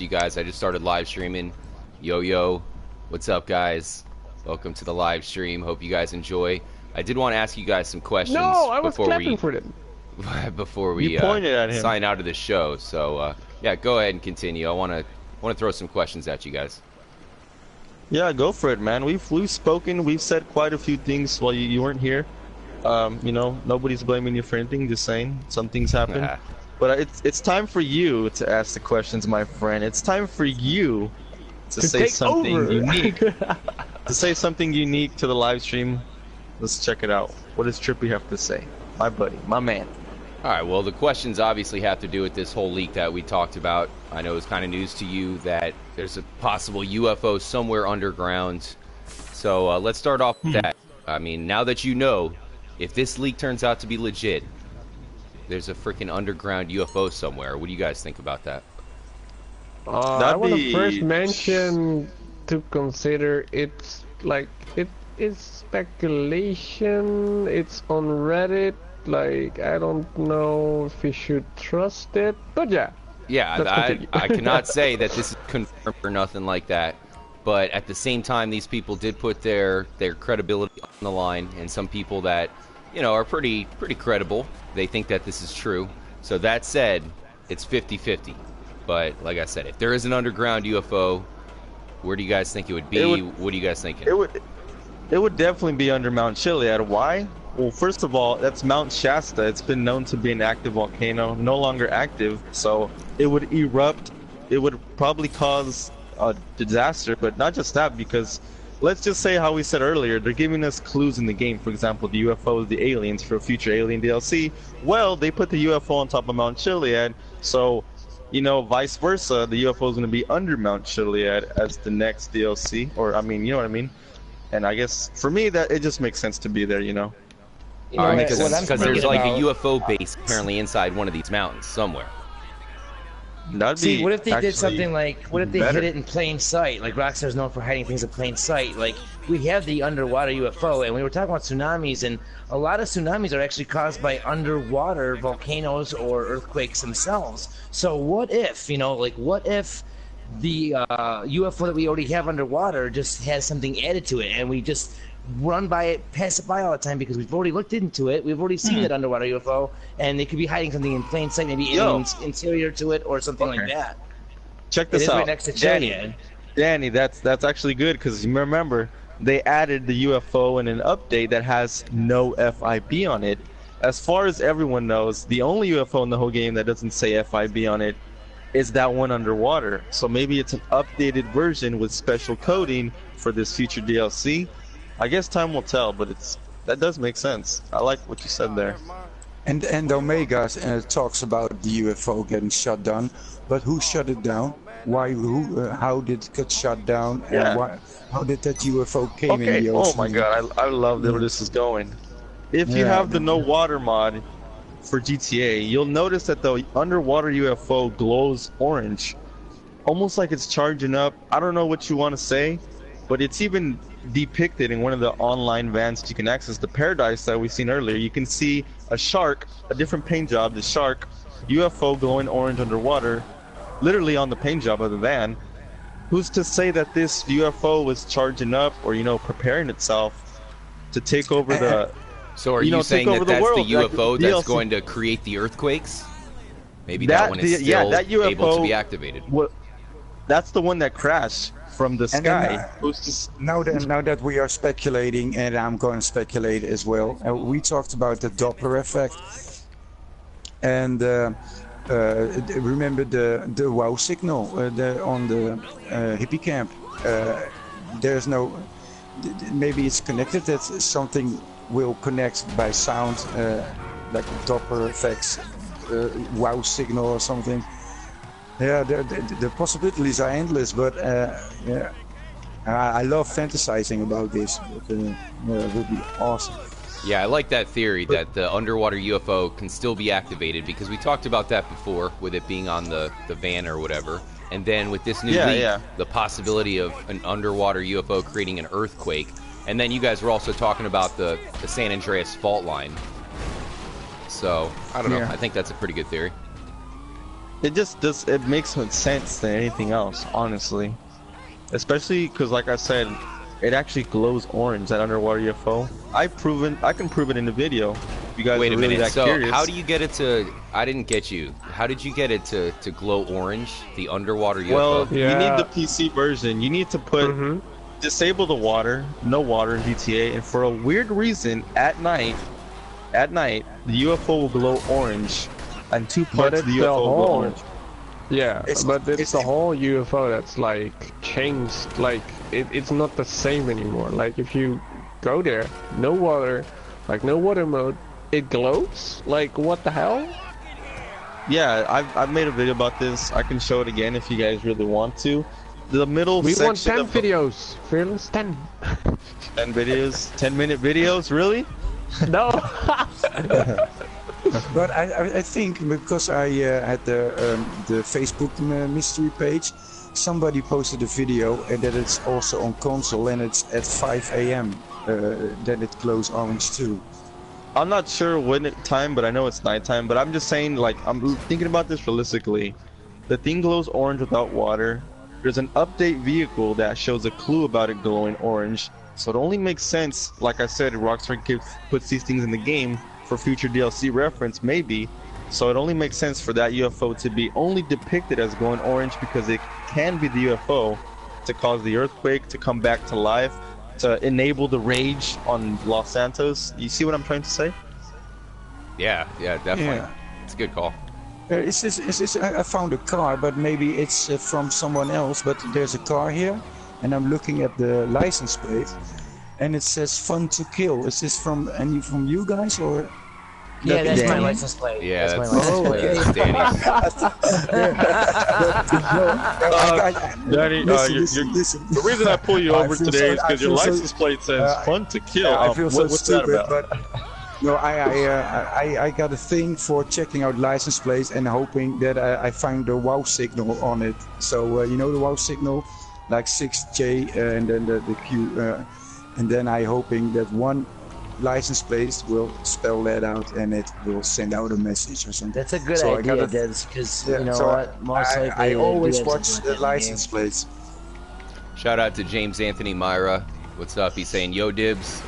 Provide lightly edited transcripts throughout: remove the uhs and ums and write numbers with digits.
you guys. I just started live streaming. Yo, what's up, guys? Welcome to the live stream. Hope you guys enjoy. I did want to ask you guys some questions. No, I was clapping for them. Before we sign out of the show. So yeah, go ahead and continue. I want to throw some questions at you guys. Yeah, go for it, man. We've spoken. We've said quite a few things while you weren't here. You know, nobody's blaming you for anything. Just saying some things happened. But it's time for you to ask the questions, my friend. It's time for you to say something unique. To say something unique to the live stream. Let's check it out. What does Trippy have to say? My buddy, my man. All right, well, the questions obviously have to do with this whole leak that we talked about. I know it's kind of news to you that there's a possible UFO somewhere underground. So let's start off with that. I mean, now that you know, if this leak turns out to be legit, there's a freaking underground UFO somewhere. What do you guys think about that? I want to first mention to consider it's like it is speculation. It's on Reddit. Like, I don't know if we should trust it, but yeah. Yeah, I cannot say that this is confirmed or nothing like that. But at the same time, these people did put their credibility on the line, and some people that, you know, are pretty credible, they think that this is true. So that said, it's 50-50. But like I said, if there is an underground UFO, where do you guys think it would be? What are you guys thinking? It would definitely be under Mount Chiliad. Why? Well, first of all, that's Mount Shasta. It's been known to be an active volcano, no longer active, so it would erupt. It would probably cause a disaster, but not just that, because let's just say how we said earlier, they're giving us clues in the game. For example, the UFOs, the aliens for a future alien DLC. Well, they put the UFO on top of Mount Chiliad, so, you know, vice versa, the UFO is going to be under Mount Chiliad as the next DLC, or, I mean, you know what I mean? And I guess, for me, that it just makes sense to be there, you know? Because there's like a UFO base apparently inside one of these mountains somewhere. See, what if they did something like, what if they hid it in plain sight? Like Rockstar's known for hiding things in plain sight. Like, we have the underwater UFO, and we were talking about tsunamis, and a lot of tsunamis are actually caused by underwater volcanoes or earthquakes themselves. So what if, you know, like, what if the UFO that we already have underwater just has something added to it, and we just run by it, pass it by all the time because we've already looked into it, we've already seen that underwater UFO, and they could be hiding something in plain sight, maybe aliens interior to it or something like that. Check this out, right next to Danny. That's actually good, because you remember they added the UFO in an update that has no FIB on it. As far as everyone knows, the only UFO in the whole game that doesn't say FIB on it is that one underwater. So maybe it's an updated version with special coding for this future DLC. I guess time will tell, but that does make sense. I like what you said there. And Omega talks about the UFO getting shut down, but who shut it down? Why? How did it get shut down? Yeah. And how did that UFO came in the ocean? Oh my God, I love where this is going. If you have the no water mod for GTA, you'll notice that the underwater UFO glows orange, almost like it's charging up. I don't know what you want to say, but it's even depicted in one of the online vans you can access, the Paradise that we've seen earlier. You can see a shark, a different paint job, the shark, UFO glowing orange underwater, literally on the paint job of the van. Who's to say that this UFO was charging up or, you know, preparing itself to take over the... So are you saying that that's the UFO that's going to create the earthquakes? Maybe that one is still able to be activated. That's the one that crashed from the sky. Now that we are speculating, and I'm going to speculate as well, we talked about the Doppler effect, and remember the wow signal on the hippie camp. There's no, maybe it's connected, that something will connect by sound, like Doppler effects, wow signal or something. Yeah, the possibilities are endless, but yeah, I love fantasizing about this. But, yeah, it would be awesome. Yeah, I like that theory that the underwater UFO can still be activated, because we talked about that before with it being on the van or whatever. And then with this new leak, the possibility of an underwater UFO creating an earthquake. And then you guys were also talking about the San Andreas fault line. So, I don't know. I think that's a pretty good theory. It just does. It makes more sense than anything else, honestly. Especially because, like I said, it actually glows orange. That underwater UFO. I can prove it in the video. If you guys Wait are a really minute. that So curious. how do you get it to? I didn't get you. How did you get it to glow orange? The underwater UFO. Well, you need the PC version. You need to put disable the water, no water in GTA, and for a weird reason, at night, the UFO will glow orange, and two parts of the UFO will glow orange. Yeah, but it's the whole UFO that's like changed. Like it's not the same anymore. Like if you go there, no water, like no water mode, it glows. Like what the hell? Yeah, I've made a video about this. I can show it again if you guys really want to. The middle we section want 10 videos, Fearless 10. 10 videos, 10-minute videos, really? No. But I think because I had the Facebook mystery page, somebody posted a video and that it's also on console and it's at 5 a.m. Then it glows orange too. I'm not sure when time, but I know it's nighttime. But I'm just saying, like, I'm thinking about this realistically. The thing glows orange without water. There's an update vehicle that shows a clue about it glowing orange. So it only makes sense, like I said, Rockstar puts these things in the game for future DLC reference, maybe. So it only makes sense for that UFO to be only depicted as glowing orange because it can be the UFO to cause the earthquake, to come back to life, to enable the rage on Los Santos. You see what I'm trying to say? Yeah, definitely. Yeah. It's a good call. I found a car, but maybe it's from someone else. But there's a car here, and I'm looking at the license plate, and it says "Fun to Kill." Is this from you guys or? Yeah, that's my license plate. Yeah, that's my license plate. Danny, listen. The reason I pull you over today is because your license plate says "Fun to Kill." I feel so what's stupid, that about? but no, I got a thing for checking out license plates and hoping that I find the wow signal on it. So you know the wow signal, like 6J and then the Q, and then I hoping that one license plate will spell that out and it will send out a message or something. That's a good idea, Dibbes, because you know what? Most likely I always watch the license plates. Shout out to James Anthony Myra. What's up? He's saying, "Yo, Dibbes,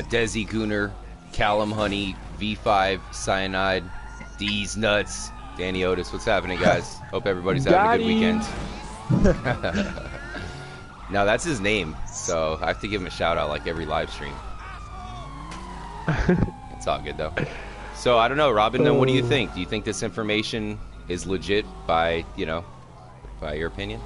Desi Gooner, Callum Honey, V5, Cyanide, D's Nuts, Danny Otis." What's happening, guys? Hope everybody's having a good weekend. Now that's his name, so I have to give him a shout out like every live stream. It's all good though. So I don't know, Robin. Then what do you think? Do you think this information is legit by your opinion?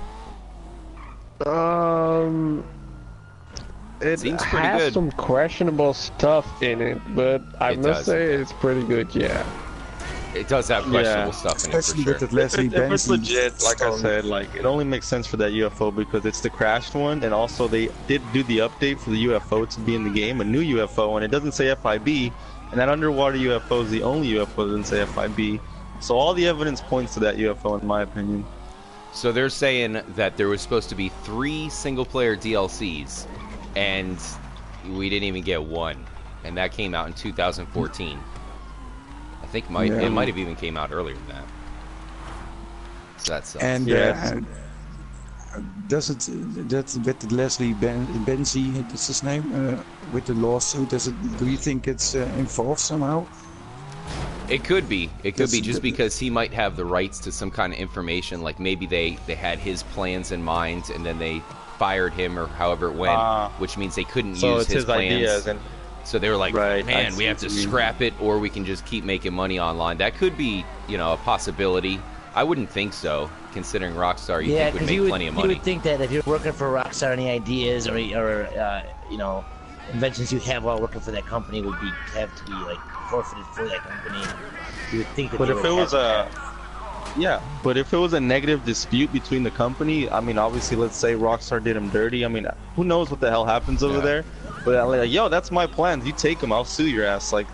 It seems pretty has good. some questionable stuff in it, but I must say it's pretty good. Yeah. It does have questionable stuff in it, for sure. If it's legit, like I said, like it only makes sense for that UFO because it's the crashed one, and also they did do the update for the UFO to be in the game, a new UFO, and it doesn't say FIB, and that underwater UFO is the only UFO that doesn't say FIB. So all the evidence points to that UFO, in my opinion. So they're saying that there was supposed to be 3 single-player DLCs, and we didn't even get one, and that came out in 2014. I think it might have even came out earlier than that. So that's and that's with Leslie Benzie, that's his name, with the lawsuit. Do you think it's involved somehow? It could be. It could be just because he might have the rights to some kind of information. Like maybe they had his plans in mind, and then they fired him, or however it went, which means they couldn't use his plans. Ideas and so they were like, man, we have to scrap it, or we can just keep making money online. That could be, a possibility. I wouldn't think so, considering Rockstar. You think would make plenty of money. You would think that if you're working for Rockstar, any ideas or inventions you have while working for that company would have to be like forfeited for that company. You would think that. But if it was a negative dispute between the company, I mean, obviously, let's say Rockstar did him dirty. I mean, who knows what the hell happens over there? But like, yo, that's my plans. You take them, I'll sue your ass. Like,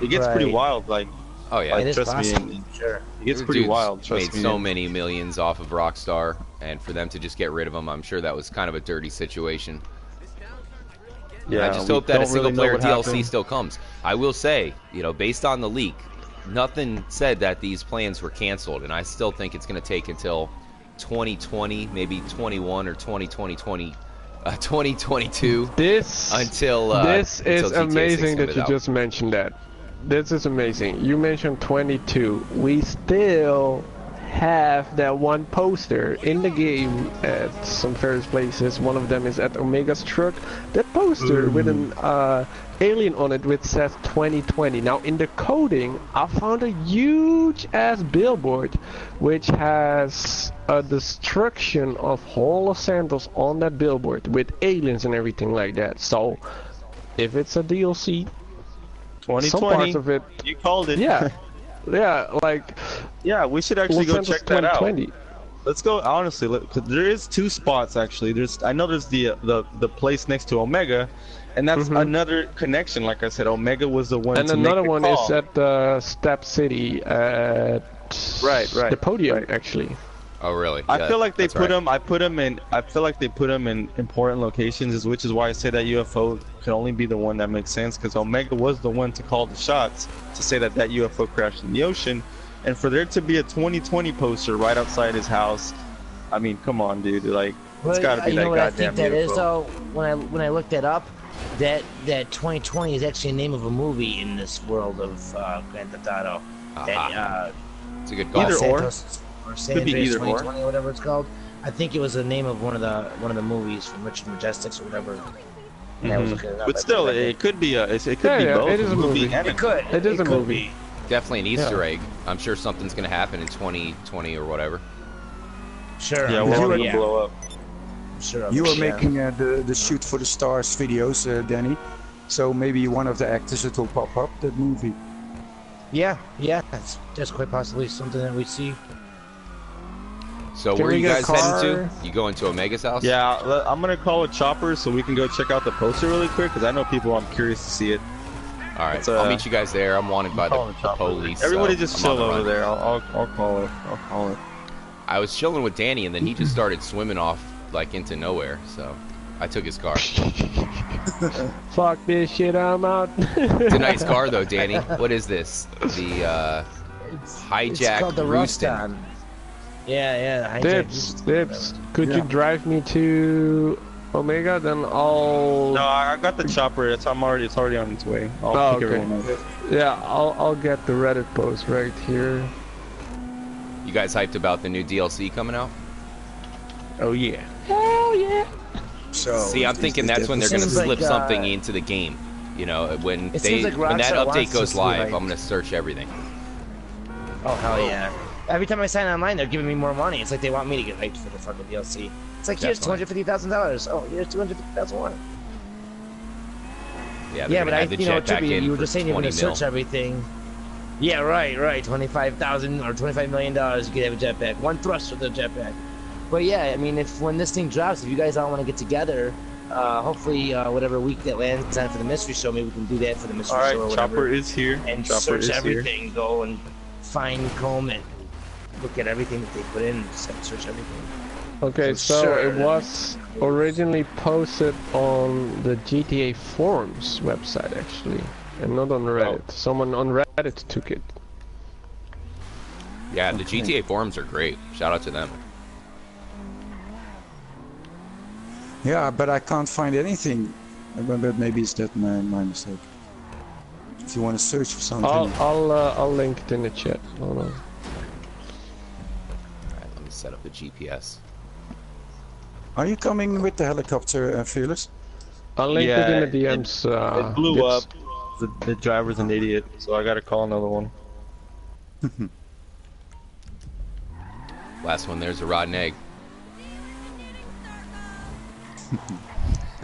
it gets pretty wild. Like, oh yeah, it trust me, sure. It gets pretty wild. Trust me. Made so many millions off of Rockstar, and for them to just get rid of them, I'm sure that was kind of a dirty situation. Yeah, I just hope that a single-player DLC still comes. I will say, based on the leak, nothing said that these plans were canceled, and I still think it's going to take until 2020, maybe 21 or 2022. This until this is until GTA 6 amazing that comes you out. just mentioned that. This is amazing. You mentioned 22. We still have that one poster in the game at some various places. One of them is at Omega's truck. That poster with an alien on it which says 2020. Now in the coding, I found a huge ass billboard which has a destruction of whole Los Santos on that billboard with aliens and everything like that. So if it's a DLC, 2020. some parts of it, You called it. yeah. Yeah, like Yeah, we should actually Los go Santos check that out. 2020. Let's go. Honestly, look, 'cause there is two spots actually. I know there's the place next to Omega, and that's another connection. Like I said, Omega was the one. And to another make the one call. is at Step City at Right. the podium actually. Oh, really? I Yeah, feel like they that's put right. them. I feel like they put them in important locations, which is why I say that UFO can only be the one that makes sense. Because Omega was the one to call the shots to say that UFO crashed in the ocean, and for there to be a 2020 poster right outside his house, I mean, come on, dude. Like, it's got to be you that know what I goddamn think that UFO. is though. When I looked that up, that 2020 is actually the name of a movie in this world of Grand Theft Auto. That It's a good call. Either or. Santos or San Could be Andreas either or. 2020 or whatever it's called. I think it was the name of one of the movies from Richard Majestics or whatever. And I was looking it up. But still, it could be a. It could be Yeah, both. it is a movie. and It could. It is a could movie. be. Definitely an Easter egg. I'm sure something's going to happen in 2020 or whatever. Sure. Yeah, I'm we're sure, all gonna blow up. Sure of You it, are yeah. making the Shoot for the Stars videos, Danny. So maybe one of the actors that will pop up that movie. Yeah, that's quite possibly something that we see. So Can where are we you get guys a heading car? to? You going to Omega's house? Yeah, I'm gonna call a chopper so we can go check out the poster really quick because I know people. I'm curious to see it. All right. It's, I'll meet you guys there. I'm wanted by the Calling a chopper. police. Everybody so just I'm on chill the over run. there. I'll call it. I'll call it. I was chilling with Danny, and then he just started swimming off like into nowhere. So I took his car. Fuck this shit, I'm out. It's a nice car though, Danny. What is this? The It's hijack called the Roostin. Ruston. Yeah, the hijack Dibbes, Rooston, Dibbes, could you drive me to Omega? Then I'll. No, I got the chopper. It's already on its way. I'll Oh, pick okay. everyone up. Yeah, I'll get the Reddit post right here. You guys hyped about the new DLC coming out? Oh yeah. Hell yeah. So See, I'm thinking that's when they're going to Seems slip like, something into the game. You know, when It they seems like when that Rockstar update wants goes us to be live, like- I'm going to search everything. Oh hell yeah! Every time I sign online, they're giving me more money. It's like they want me to get hyped for the fucking DLC. It's like here's Definitely. $250,000. Oh, here's $250,000. Yeah, Yeah, they're but going to you know, add the jetpack Trippy, in you were for just saying you're 20 gonna mil. search everything. Yeah, right. 25,000 or $25 million, you could have a jetpack. One thrust with a jetpack. But yeah, I mean, when this thing drops, if you guys all want to get together, hopefully whatever week that lands on for the mystery show, maybe we can do that for the mystery All show or right, whatever. chopper is here. And Chopper search is here. everything, go and find, comb, and look at everything that they put in, and search everything. Okay, So so sure. it was originally posted on the GTA forums website actually, and not on Reddit. Someone on Reddit took it. Yeah, the GTA forums are great. Shout out to them. Yeah, but I can't find anything. But maybe it's that my mistake. If you want to search for something. I'll link it in the chat. Hold on. All right, let me set up the GPS. Are you coming with the helicopter, Fearless? I'll link it in the Yeah, DMs. It blew Dibbes. up. The driver's an idiot, so I gotta call another one. Last one, there's a rotten egg.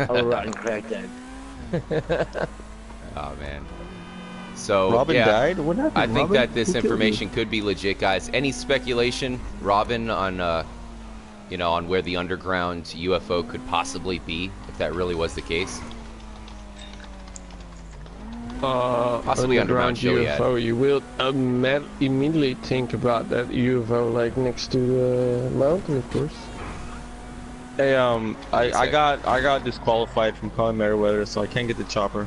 Oh, rotten cracked egg. Oh man. So Robin yeah, died? What happened? I think Robin? that this Who killed you? information could be legit, guys. Any speculation, Robin, on on where the underground UFO could possibly be, if that really was the case? Possibly underground Gilead. UFO. You will immediately think about that UFO like next to the mountain, of course. Hey, I got disqualified from calling Meriwether, so I can't get the chopper.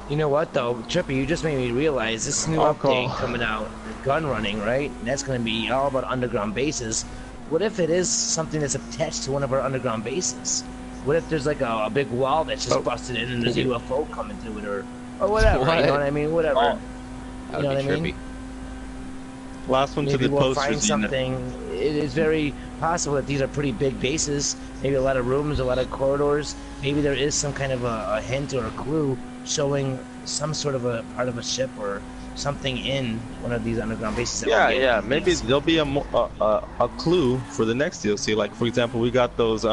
You know what though, Trippy, you just made me realize this new update coming out, gun running, right? And that's going to be all about underground bases. What if it is something that's attached to one of our underground bases? What if there's like a big wall that's just busted in and there's a UFO coming through it, or whatever? You know what I mean? Whatever. You know what I mean? Last one Maybe to the we'll posters. find something. It is very possible that these are pretty big bases. Maybe a lot of rooms, a lot of corridors. Maybe there is some kind of a hint or a clue showing some sort of a part of a ship or something in one of these underground bases. Yeah. Maybe there'll be a clue for the next DLC. Like for example, we got those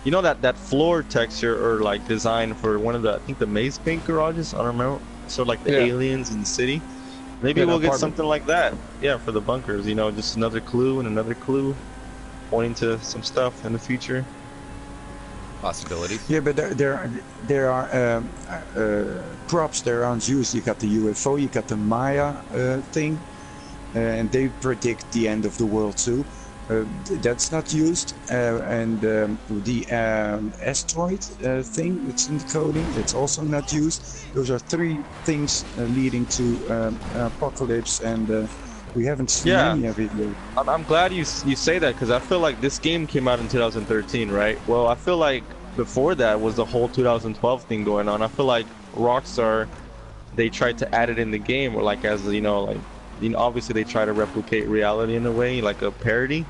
you know that floor texture or like design for one of the, I think the Maze Bank garages. I don't remember. Sort of like the aliens in the city. Maybe we'll get something like that. Yeah, for the bunkers. You know, just another clue and another clue, pointing to some stuff in the future. Possibilities. Yeah, but there are props that aren't used. You got the UFO, you got the Maya thing, and they predict the end of the world too. That's not used, and the asteroid thing that's in the coding, it's also not used. Those are three things leading to apocalypse, and we haven't seen any of it yet. I'm glad you say that, because I feel like this game came out in 2013, right? Well, I feel like before that was the whole 2012 thing going on. I feel like Rockstar, they tried to add it in the game, or like as obviously they try to replicate reality in a way, like a parody.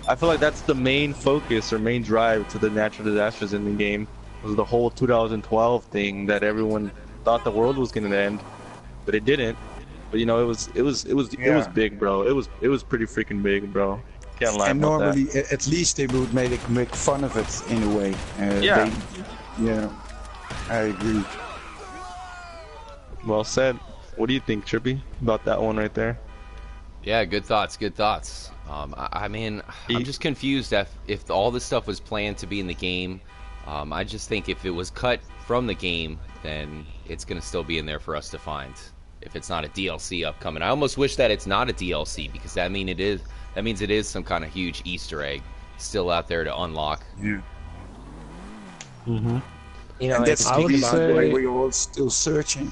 I feel like that's the main focus or main drive to the natural disasters in the game, was the whole 2012 thing that everyone thought the world was gonna end, but it didn't. But you know, it was big, bro. It was pretty freaking big, bro. Can't lie and about normally, that. at least they would make fun of it in a way. I agree. Well said. What do you think, Trippy, about that one right there? Yeah, good thoughts. Good thoughts. I mean, I'm just confused if all this stuff was planned to be in the game. I just think if it was cut from the game, then it's gonna still be in there for us to find. If it's not a DLC upcoming, I almost wish that it's not a DLC, because that means it is some kind of huge Easter egg still out there to unlock. Yeah. You know, and that's why we're all still searching.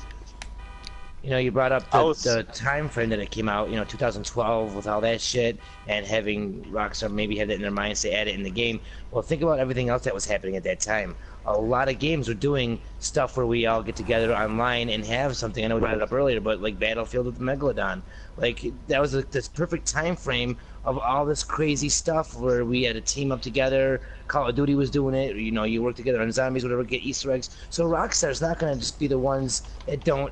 You know, you brought up the time frame that it came out, 2012 with all that shit, and having Rockstar maybe had it in their minds to add it in the game. Well, think about everything else that was happening at that time. A lot of games were doing stuff where we all get together online and have something. I know we brought it up earlier, but like Battlefield with Megalodon. Like, that was this perfect time frame of all this crazy stuff where we had a team up together. Call of Duty was doing it. You work together on zombies, whatever, get Easter eggs. So Rockstar's not going to just be the ones that don't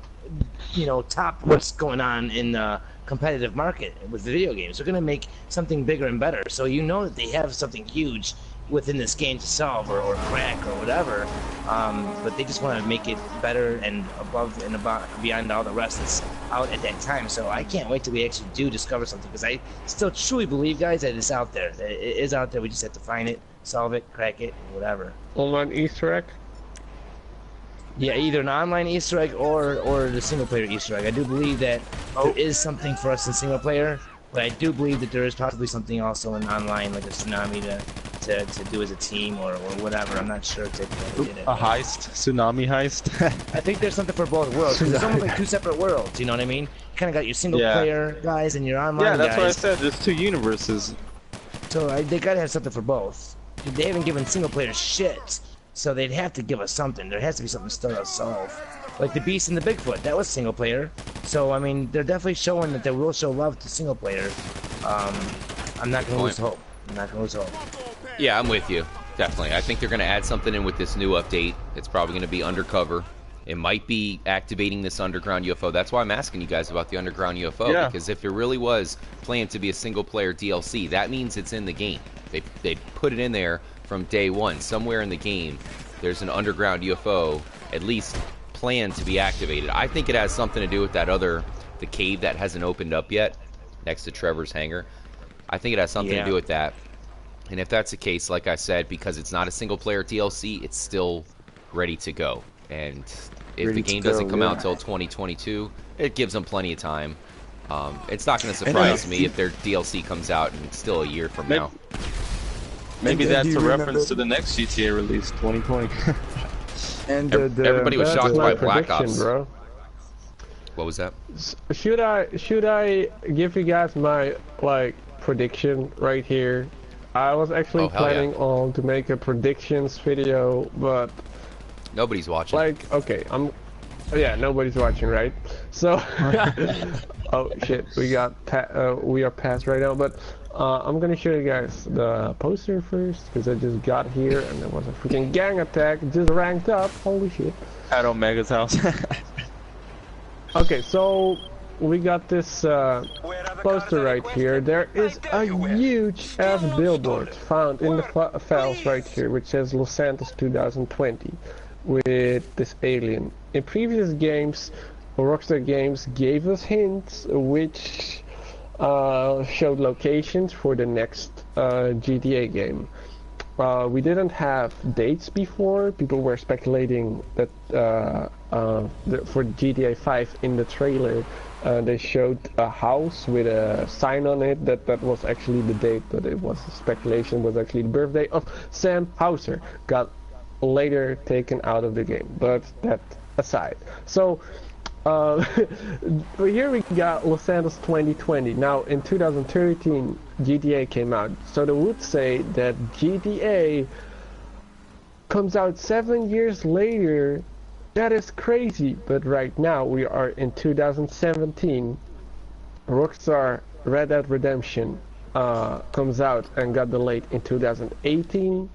top what's going on in the competitive market with video games. They're going to make something bigger and better. So that they have something huge within this game to solve or crack or whatever. But they just want to make it better and above and beyond all the rest that's out at that time. So I can't wait till we actually do discover something, because I still truly believe, guys, that it's out there. That it is out there. We just have to find it, solve it, crack it, whatever. Online Easter egg? Yeah, either an online Easter egg or the single player Easter egg. I do believe that there is something for us in single player, but I do believe that there is possibly something also in online, like a tsunami to do as a team or whatever. I'm not sure exactly. A heist, tsunami heist. I think there's something for both worlds. It's almost like two separate worlds. You know what I mean? You kind of got your single player guys and your online guys. Yeah, that's what I said. There's two universes. So they gotta have something for both. They haven't given single player shit. So they'd have to give us something. There has to be something still to solve. Like the Beast and the Bigfoot, that was single player. So, I mean, they're definitely showing that they will show love to single player. I'm not going to lose hope. Yeah, I'm with you. Definitely. I think they're going to add something in with this new update. It's probably going to be undercover. It might be activating this underground UFO. That's why I'm asking you guys about the underground UFO. Because if it really was planned to be a single player DLC, that means it's in the game. They put it in there from day one. Somewhere in the game, there's an underground UFO, at least planned to be activated. I think it has something to do with the cave that hasn't opened up yet, next to Trevor's hangar. I think it has something to do with that. And if that's the case, like I said, because it's not a single player DLC, it's still ready to go. And if the game doesn't come out until 2022, it gives them plenty of time. It's not going to surprise me if their DLC comes out in still a year from now. Maybe that's a reference to the next GTA release, 2020. And everybody was shocked by Black Ops. Bro. What was that? Should I give you guys my prediction right here? I was actually planning on to make a predictions video, but nobody's watching. Okay, nobody's watching, right? So, oh shit, we are past right now, but I'm gonna show you guys the poster first because I just got here and there was a freaking gang attack, just ranked up. Holy shit! At Omega's house. Okay, so we got this poster right here. There is a huge ass billboard found in the files right here, which says Los Santos 2020 with this alien. In previous games, Rockstar Games gave us hints which showed locations for the next GTA game. We didn't have dates before. People were speculating that for GTA 5 in the trailer they showed a house with a sign on it that was actually the date, but it was speculation, was actually the birthday of Sam Hauser. Got later taken out of the game, but that aside. So here we got Los Santos 2020. Now in 2013 GTA came out, so they would say that GTA comes out 7 years later. That is crazy, but right now we are in 2017. Rockstar Red Dead Redemption comes out and got delayed in 2018.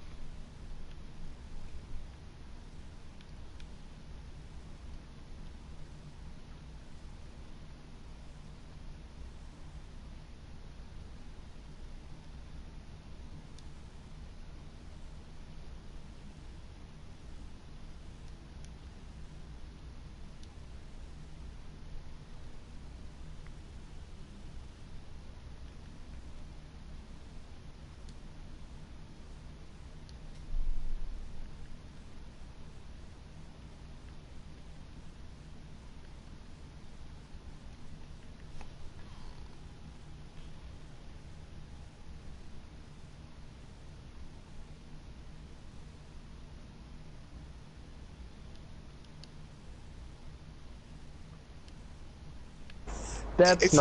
That's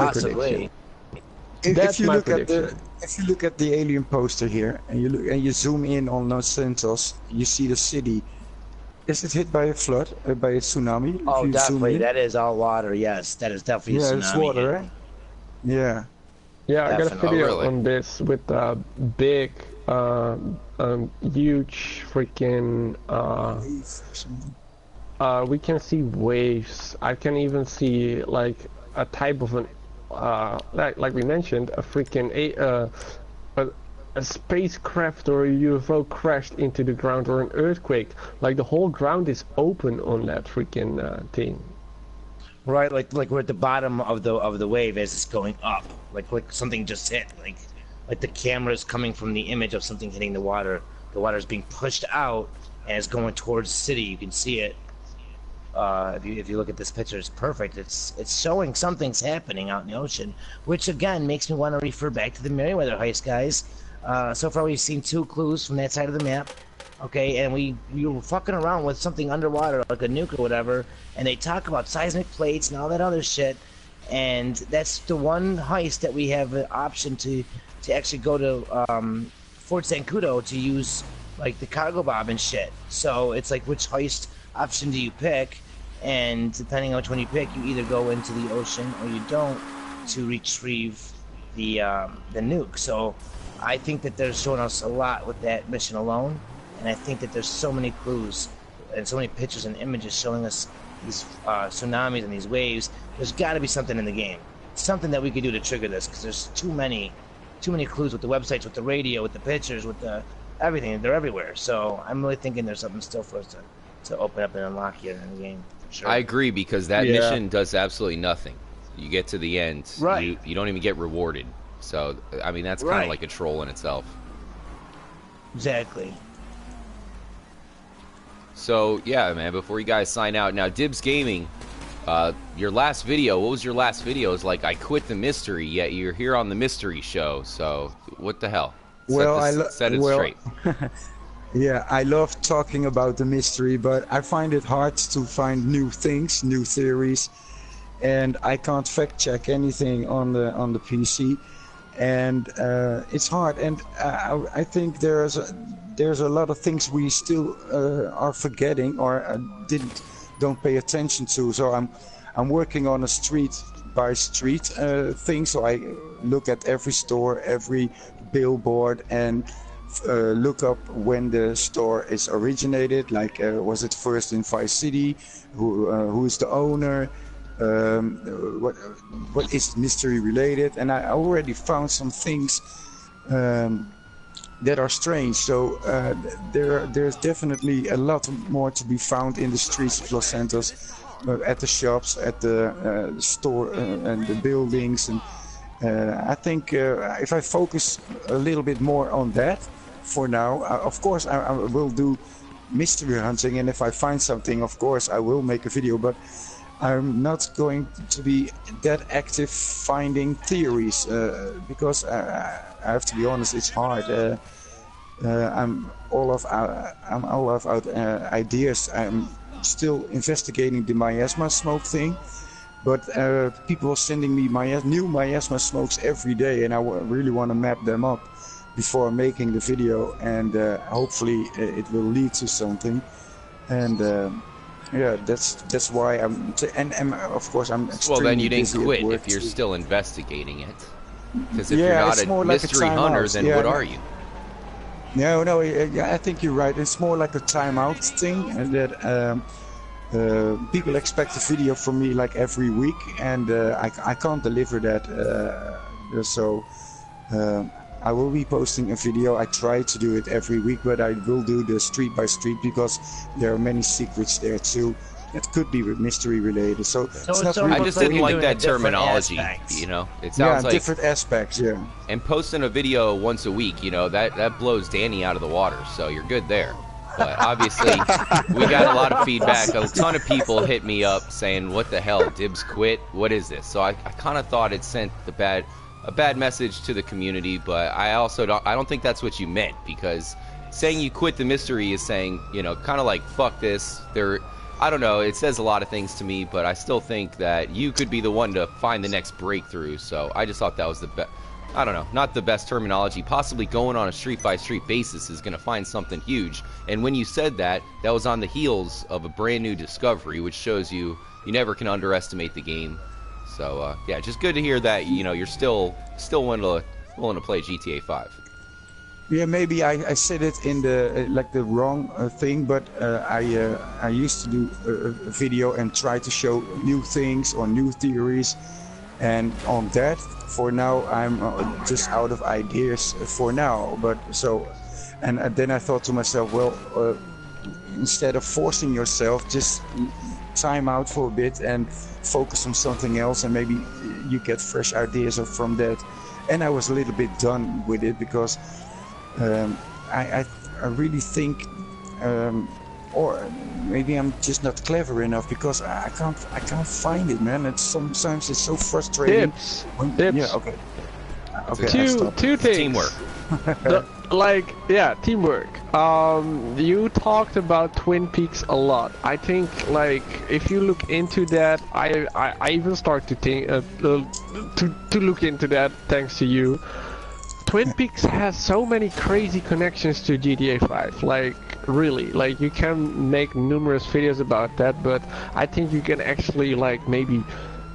my prediction. If you look at the alien poster here and you zoom in on Los Santos, you see the city. Is it hit by a flood, by a tsunami? Oh, definitely. That is all water. Yes, that is definitely a tsunami. Yeah, it's water, right? Yeah. Yeah, I got a video on this with a big, huge freaking. We can see waves. I can even see a type of an like we mentioned, a freaking a spacecraft or a UFO crashed into the ground, or an earthquake. Like the whole ground is open on that freaking thing. Right, like we're at the bottom of the wave as it's going up. Like something just hit. Like the camera's coming from the image of something hitting the water. The water is being pushed out and it's going towards the city. You can see it. If you look at this picture, it's perfect. It's showing something's happening out in the ocean, which again makes me want to refer back to the Merryweather heist, guys. So far we've seen 2 clues from that side of the map, okay, and we were fucking around with something underwater, like a nuke or whatever, and they talk about seismic plates and all that other shit, and that's the one heist that we have an option to actually go to Fort Zancudo to use like the cargo bomb and shit. So it's like, which heist option do you pick? And depending on which one you pick, you either go into the ocean or you don't to retrieve the nuke. So I think that they're showing us a lot with that mission alone, and I think that there's so many clues and so many pictures and images showing us these tsunamis and these waves. There's got to be something in the game, something that we could do to trigger this, because there's too many clues with the websites, with the radio, with the pictures, with the everything. They're everywhere. So I'm really thinking there's something still for us to open up and unlock here in the game. Sure. I agree, because that mission does absolutely nothing. You get to the end, right? You don't even get rewarded. So I mean, that's kind of like a troll in itself. Exactly. So yeah, man. Before you guys sign out, now Dibbes Gaming, your last video. What was your last video? It's like, I quit the mystery, yet you're here on the mystery show. So what the hell? Well, set it straight. Yeah, I love talking about the mystery, but I find it hard to find new things, new theories, and I can't fact check anything on the PC, and it's hard. And I think there's a lot of things we still are forgetting or don't pay attention to. So I'm working on a street by street thing. So I look at every store, every billboard, and look up when the store is originated. Like, was it first in Vice City? Who is the owner? What is mystery related? And I already found some things that are strange. So there's definitely a lot more to be found in the streets of Los Santos, at the shops, at the store and the buildings. And I think if I focus a little bit more on that for now, of course I will do mystery hunting, and if I find something, of course I will make a video, but I'm not going to be that active finding theories because I have to be honest, it's hard. I'm all of out ideas. I'm still investigating the miasma smoke thing, but people are sending me new miasma smokes every day, and I really want to map them up before making the video, and hopefully it will lead to something. And yeah, that's why and of course I'm extremely well, then you didn't busy quit at work if you're too. still investigating it. Because if Yeah, you're not it's a more like a mystery time hunter, out. then Yeah, what no. are you? No, I think you're right. It's more like a timeout thing, and that people expect a video from me like every week, and I can't deliver that. So I will be posting a video. I try to do it every week, but I will do the street by street because there are many secrets there too. It could be mystery related. So it's not really I just didn't like that terminology, aspects. you know? It yeah, sounds like... different aspects, yeah. And posting a video once a week, you know, that blows Danny out of the water, so you're good there. But obviously, we got a lot of feedback. A ton of people hit me up saying, what the hell, Dibbes quit? What is this? So I kind of thought it sent a bad message to the community, but I don't think that's what you meant, because saying you quit the mystery is saying, you know, kind of like, fuck this. I don't know, it says a lot of things to me, but I still think that you could be the one to find the next breakthrough. So I just thought that was the best. I don't know, not the best terminology. Possibly going on a street-by-street basis is going to find something huge. And when you said that, that was on the heels of a brand new discovery, which shows you never can underestimate the game. So, yeah, just good to hear that, you know, you're still willing to play GTA 5. Yeah, maybe I said it in the wrong thing, but I used to do a video and try to show new things or new theories, and on that, for now, I'm just out of ideas for now. But so, and then I thought to myself, well, instead of forcing yourself, just time out for a bit and focus on something else, and maybe you get fresh ideas from that. And I was a little bit done with it because I really think, or maybe I'm just not clever enough, because I can't find it, man. Sometimes it's so frustrating. Dibbes. Yeah, okay. Two things. Teamwork. Teamwork. You talked about Twin Peaks a lot. I think, like, if you look into that, I even start to think to look into that thanks to you. Twin Peaks has so many crazy connections to GTA 5, like, really, like, you can make numerous videos about that, but I think you can actually, like, maybe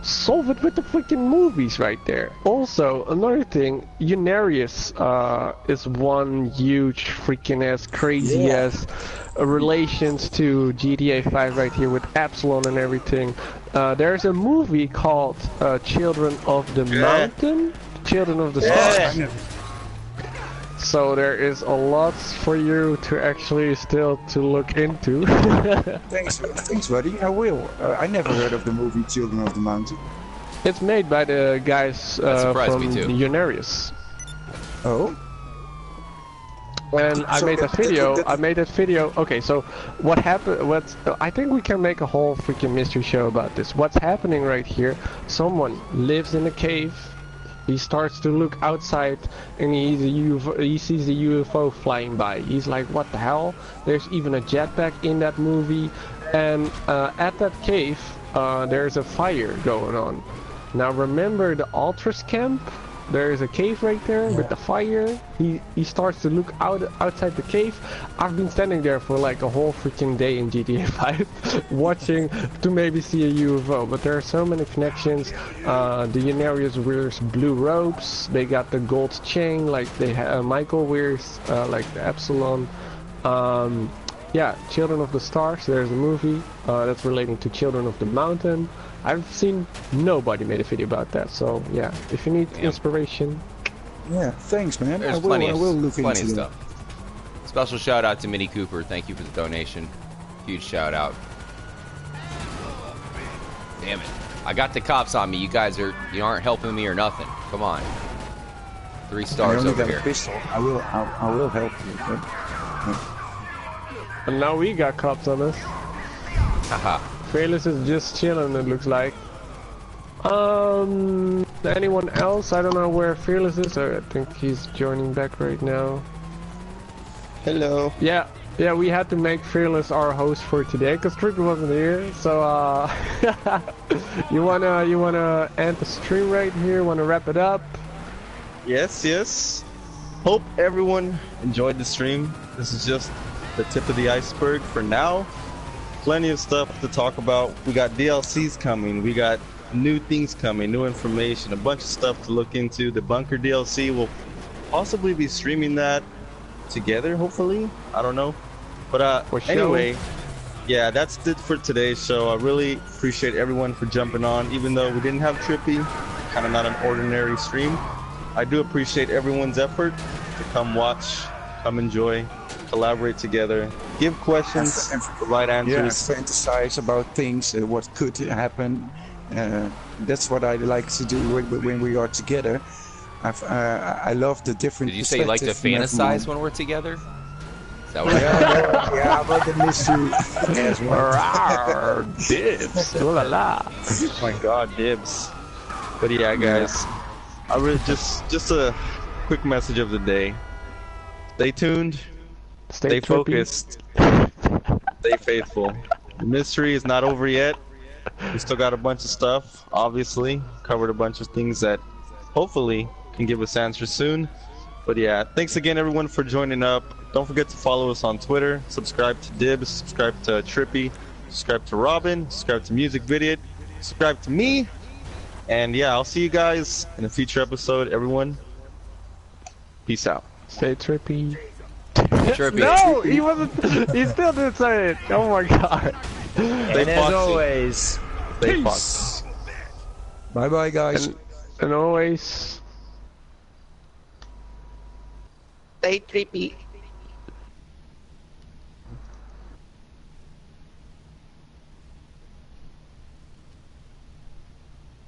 solve it with the freaking movies right there. Also, another thing, Unarius is one huge freaking ass crazy ass relations to GTA 5 right here with Epsilon and everything. There's a movie called Children of the Mountain? Children of the Stars. So there is a lot for you to actually still to look into. Thanks, buddy. I will. I never heard of the movie Children of the Mountain. It's made by the guys from Unarius. Oh. And I made that video. Okay, so what happened? I think we can make a whole freaking mystery show about this. What's happening right here? Someone lives in a cave. He starts to look outside and he sees the UFO flying by. He's like, what the hell? There's even a jetpack in that movie. And at that cave, there's a fire going on. Now remember the Ultras camp? There is a cave right there with the fire. He starts to look outside the cave. I've been standing there for like a whole freaking day in GTA 5 watching to maybe see a UFO. But there are so many connections. The Unarius wears blue robes. They got the gold chain like they Michael wears like the Epsilon. Yeah, Children of the Stars. There's a movie that's relating to Children of the Mountain. I've seen nobody made a video about that, so yeah, if you need inspiration. Yeah, thanks man. There's I will look plenty into of stuff. Special shout out to Mini Cooper, thank you for the donation. Huge shout out. Damn it. I got the cops on me, you aren't helping me or nothing. Come on. 3 stars over here. A pistol. I will help you. Okay? And now we got cops on us. Haha. Fearless is just chilling, it looks like. Anyone else? I don't know where Fearless is. I think he's joining back right now. Hello. Yeah, we had to make Fearless our host for today because Trippy wasn't here. So, you wanna end the stream right here? Wanna wrap it up? Yes. Hope everyone enjoyed the stream. This is just the tip of the iceberg for now. Plenty of stuff to talk about. We got DLCs coming. We got new things coming, new information, a bunch of stuff to look into. The Bunker DLC, will possibly be streaming that together, hopefully. I don't know. But anyway, yeah, that's it for today's show. I really appreciate everyone for jumping on. Even though we didn't have Trippy, kind of not an ordinary stream, I do appreciate everyone's effort to come watch, come enjoy, collaborate together, give questions, provide answers. Yeah, fantasize about things, what could happen. That's what I like to do when we are together. I love the different. Did you say you like to fantasize when we're together? Is that what yeah, about the mystery. Yes, Dibbes. Oh la la. Oh my God, Dibbes. But yeah, guys, I really just a quick message of the day. Stay tuned. Stay focused. Stay faithful. The mystery is not over yet. We still got a bunch of stuff, obviously. Covered a bunch of things that hopefully can give us answers soon. But yeah, thanks again everyone for joining up. Don't forget to follow us on Twitter. Subscribe to Dibbes. Subscribe to Trippy. Subscribe to Robin. Subscribe to Music Vidiot. Subscribe to me. And yeah, I'll see you guys in a future episode. Everyone, peace out. Stay trippy. Trippy. No, he wasn't. He still didn't say it. Oh my God. And as always, peace. Bye bye, guys. And always. stay trippy.